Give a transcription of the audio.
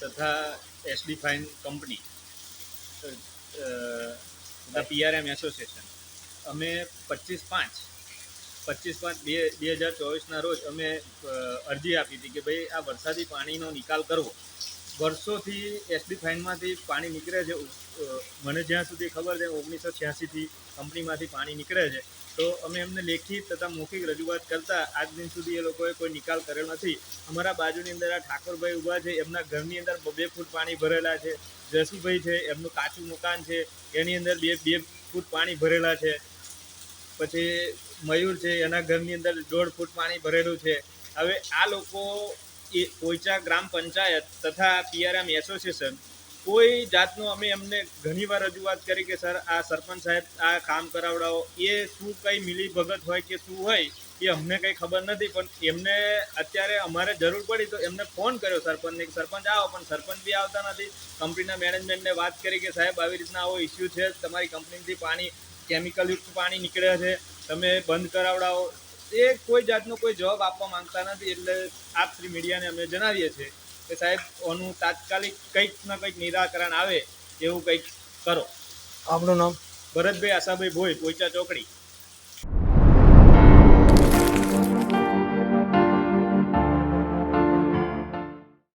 તથા SD fine company તથા પીઆરએમ association અમે 25/5/2024ના રોજ અમે અરજી આપી હતી કે ભાઈ આ વરસાદી પાણીનો નિકાલ કરવો. વર્ષોથી એસડી ફાઇનમાંથી પાણી નીકળે છે. મને જ્યાં સુધી ખબર છે 1986થી કંપનીમાંથી પાણી નીકળે છે. તો અમે એમને લેખિત તથા મૌખિક રજૂઆત કરતા આજ દિન સુધી એ લોકોએ કોઈ નિકાલ કરેલ નથી. અમારા બાજુની અંદર આ ઠાકોરભાઈ ઊભા છે, એમના ઘરની અંદર 2 ફૂટ પાણી ભરેલા છે. જસુભાઈ છે, એમનું કાચું મકાન છે, એની અંદર 2 ફૂટ પાણી ભરેલા છે. પછી મયુર છે, એના ઘરની અંદર 1.5 ફૂટ પાણી ભરેલું છે. હવે આ લોકો એ પોઈચા ગ્રામ પંચાયત તથા પીઆરએમ એસોસિએશન કોઈ જાતનું અમે એમને ઘણીવાર રજૂઆત કરી કે સર આ સરપંચ સાહેબ આ કામ કરાવડાવો. એ શું કંઈ મિલી ભગત હોય કે શું હોય એ અમને કંઈ ખબર નથી, પણ એમને અત્યારે અમારે જરૂર પડી તો એમને ફોન કર્યો સરપંચને કે સરપંચ આવો, પણ સરપંચ બી આવતા નથી. કંપનીના મેનેજમેન્ટને વાત કરી કે સાહેબ આવી રીતના આવો ઇસ્યુ છે, તમારી કંપનીથી પાણી કેમિકલયુક્ત પાણી નીકળે છે, તમે બંધ કરાવડાવો. એ કોઈ જાતનો કોઈ જવાબ આપવા માંગતા નથી. એટલે આપ શ્રી મીડિયાને અમે જણાવીએ છીએ કે સાહેબ ઓનું તાત્કાલિક કંઈક ના કંઈક નિરાકરણ આવે એવું કંઈક કરો. આપનું નામ? ભરતભાઈ આશાભાઈ ભોઈ, પોઈચા ચોકડી.